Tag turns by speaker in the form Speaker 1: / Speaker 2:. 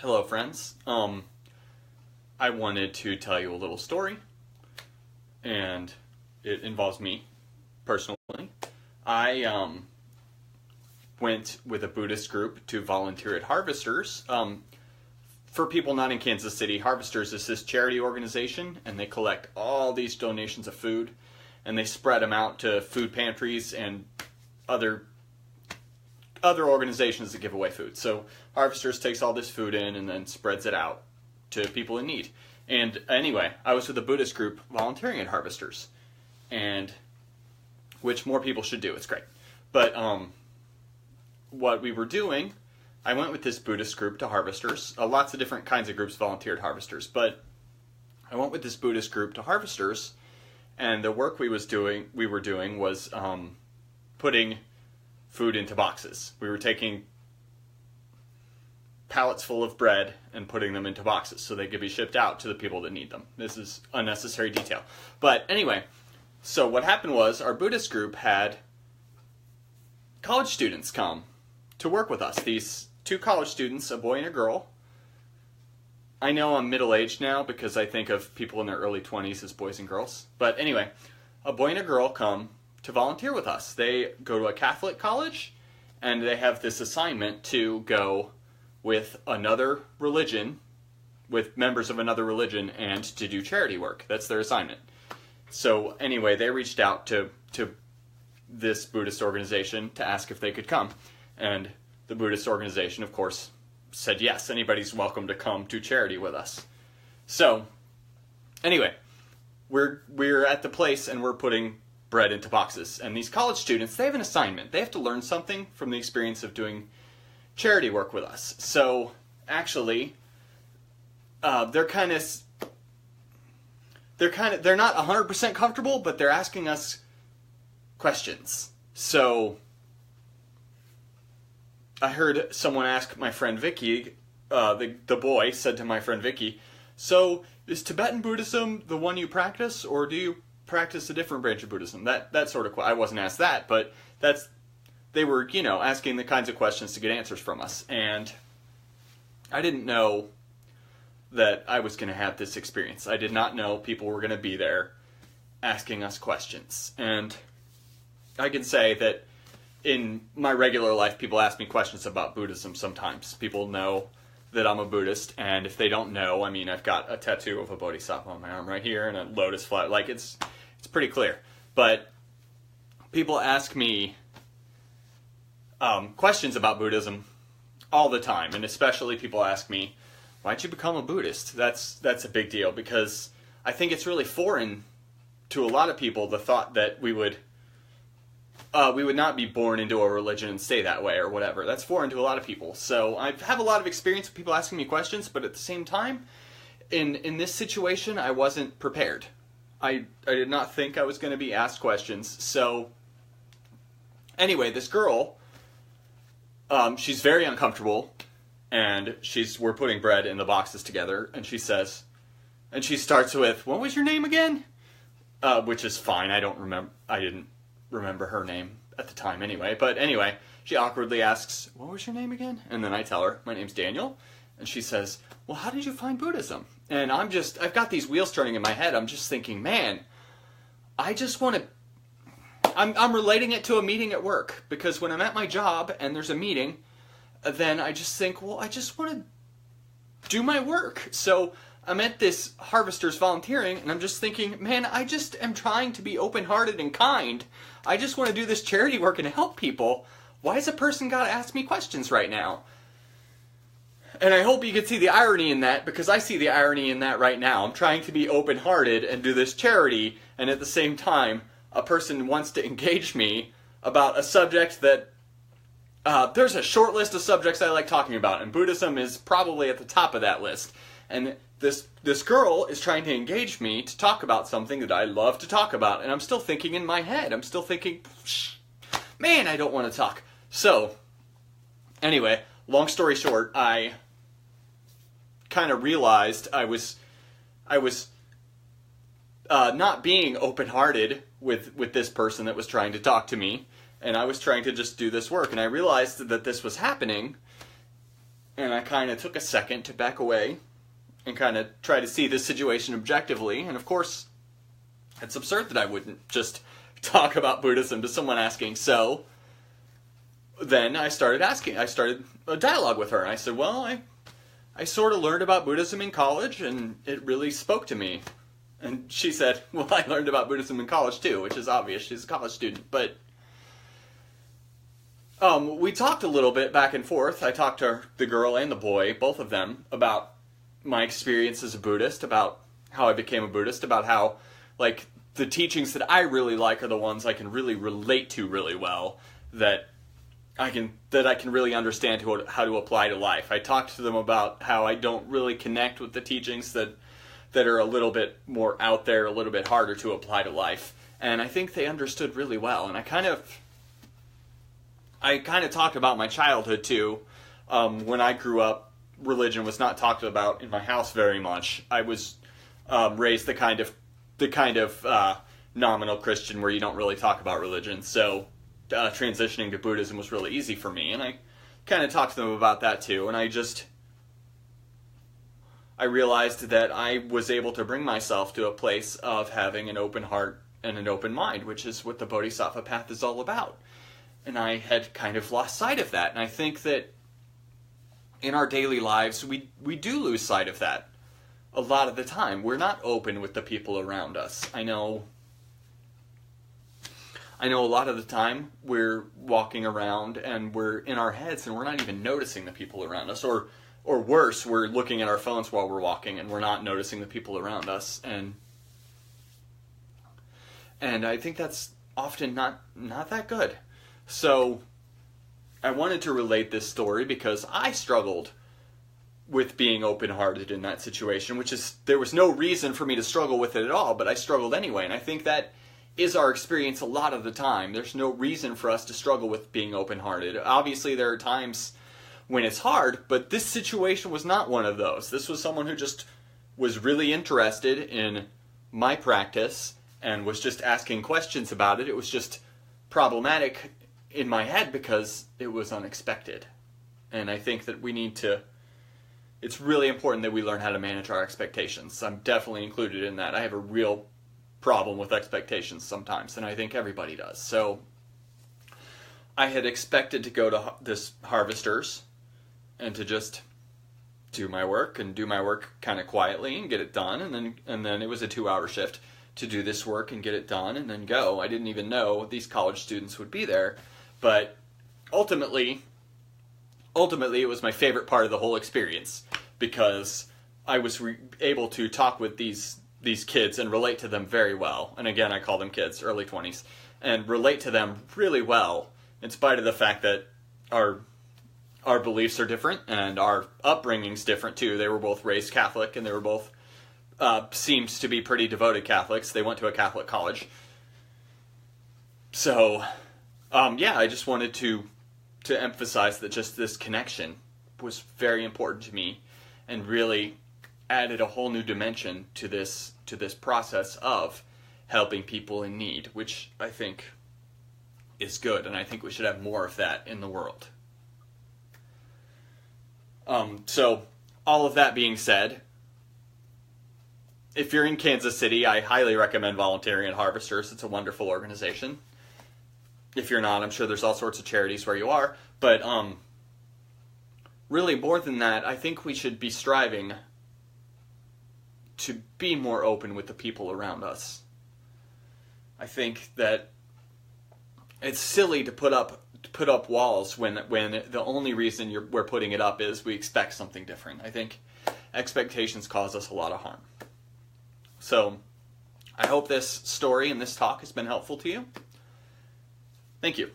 Speaker 1: Hello, friends. I wanted to tell you a little story, and it involves me personally. I went with a Buddhist group to volunteer at Harvesters. For people not in Kansas City, Harvesters is this charity organization, and they collect all these donations of food, and they spread them out to food pantries and other organizations that give away food. So Harvesters takes all this food in and then spreads it out to people in need. And anyway, I was with a Buddhist group volunteering at Harvesters, and which more people should do. It's great. But what we were doing, I went with this Buddhist group to Harvesters. Lots of different kinds of groups volunteered at Harvesters, but I went with this Buddhist group to Harvesters, and the work we were doing was putting food into boxes. We were taking pallets full of bread and putting them into boxes so they could be shipped out to the people that need them. This is unnecessary detail. But anyway, so what happened was our Buddhist group had college students come to work with us. These two college students, a boy and a girl. I know I'm middle-aged now because I think of people in their early 20s as boys and girls. But anyway, a boy and a girl come to volunteer with us. They go to a Catholic college, and they have this assignment to go with another religion, with members of another religion, and to do charity work. That's their assignment. So anyway, they reached out to this Buddhist organization to ask if they could come. And the Buddhist organization, of course, said yes, anybody's welcome to come to charity with us. So anyway, we're at the place and we're putting bread into boxes. And these college students, they have an assignment. They have to learn something from the experience of doing charity work with us. So actually, they're not 100% comfortable, but they're asking us questions. So I heard someone ask my friend Vicky, the boy said to my friend Vicky, "So is Tibetan Buddhism the one you practice, or do you practice a different branch of Buddhism?" That sort of, I wasn't asked that, but they were, asking the kinds of questions to get answers from us. And I didn't know that I was going to have this experience. I did not know people were going to be there asking us questions. And I can say that in my regular life, people ask me questions about Buddhism sometimes. People know that I'm a Buddhist, and if they don't know, I've got a tattoo of a bodhisattva on my arm right here and a lotus flower. Like, it's pretty clear. But people ask me questions about Buddhism all the time, and especially people ask me, "Why'd you become a Buddhist?" That's a big deal, because I think it's really foreign to a lot of people, the thought that we would not be born into a religion and stay that way or whatever. That's foreign to a lot of people. So I have a lot of experience with people asking me questions, but at the same time, in this situation, I wasn't prepared. I did not think I was going to be asked questions. So anyway, this girl, she's very uncomfortable, and we're putting bread in the boxes together, and she starts with, "What was your name again?" Which is fine. I didn't remember her name at the time anyway. But anyway, she awkwardly asks, "What was your name again?" And then I tell her, "My name's Daniel." And she says, "Well, how did you find Buddhism?" And I've got these wheels turning in my head. I'm just thinking, man, I'm relating it to a meeting at work, because when I'm at my job and there's a meeting, then I just think, well, I just want to do my work. So I'm at this Harvesters volunteering, and I'm just thinking, man, I just am trying to be open-hearted and kind. I just want to do this charity work and help people. Why has a person got to ask me questions right now? And I hope you can see the irony in that, because I see the irony in that right now. I'm trying to be open-hearted and do this charity, and at the same time, a person wants to engage me about a subject that there's a short list of subjects I like talking about, and Buddhism is probably at the top of that list. And this girl is trying to engage me to talk about something that I love to talk about, and I'm still thinking in my head. I'm still thinking, man, I don't want to talk. So anyway, long story short, I kind of realized I was not being open-hearted with this person that was trying to talk to me, and I was trying to just do this work, and I realized that this was happening, And I kind of took a second to back away and kind of try to see this situation objectively. And of course, it's absurd that I wouldn't just talk about Buddhism to someone asking. So then I started a dialogue with her. And I said, well, I sort of learned about Buddhism in college, and it really spoke to me. And she said, well, I learned about Buddhism in college too, which is obvious. She's a college student. But we talked a little bit back and forth. I talked to the girl and the boy, both of them, about my experience as a Buddhist, about how I became a Buddhist, about how, like, the teachings that I really like are the ones I can really relate to really well, that I can really understand how to apply to life. I talked to them about how I don't really connect with the teachings that are a little bit more out there, a little bit harder to apply to life. And I think they understood really well. And I kind of talked about my childhood too. When I grew up, religion was not talked about in my house very much. I was raised the kind of nominal Christian where you don't really talk about religion. So transitioning to Buddhism was really easy for me, and I kind of talked to them about that too. And I realized that I was able to bring myself to a place of having an open heart and an open mind, which is what the Bodhisattva path is all about. And I had kind of lost sight of that. And I think that in our daily lives, we do lose sight of that a lot of the time. We're not open with the people around us. I know a lot of the time we're walking around and we're in our heads and we're not even noticing the people around us. Or worse, we're looking at our phones while we're walking and we're not noticing the people around us. And I think that's often not that good. So I wanted to relate this story because I struggled with being open-hearted in that situation, there was no reason for me to struggle with it at all, but I struggled anyway. And I think that is our experience a lot of the time. There's no reason for us to struggle with being open-hearted. Obviously, there are times when it's hard, but this situation was not one of those. This was someone who just was really interested in my practice and was just asking questions about it. It was just problematic in my head because it was unexpected. And I think that it's really important that we learn how to manage our expectations. I'm definitely included in that. I have a real problem with expectations sometimes, and I think everybody does. So I had expected to go to this Harvesters and to just do my work kind of quietly and get it done, and then it was a 2-hour shift to do this work and get it done and then go. I didn't even know these college students would be there. But ultimately, it was my favorite part of the whole experience because I was able to talk with these kids and relate to them very well. And again, I call them kids, early 20s, and relate to them really well in spite of the fact that our beliefs are different and our upbringing's different too. They were both raised Catholic and they were both seemed to be pretty devoted Catholics. They went to a Catholic college. So I just wanted to emphasize that just this connection was very important to me and really added a whole new dimension to this process of helping people in need, which I think is good, and I think we should have more of that in the world. So all of that being said, if you're in Kansas City, I highly recommend volunteering at Harvesters. It's a wonderful organization. If you're not, I'm sure there's all sorts of charities where you are. But really, more than that, I think we should be striving to be more open with the people around us. I think that it's silly to put up walls when the only reason we're putting it up is we expect something different. I think expectations cause us a lot of harm. So I hope this story and this talk has been helpful to you. Thank you.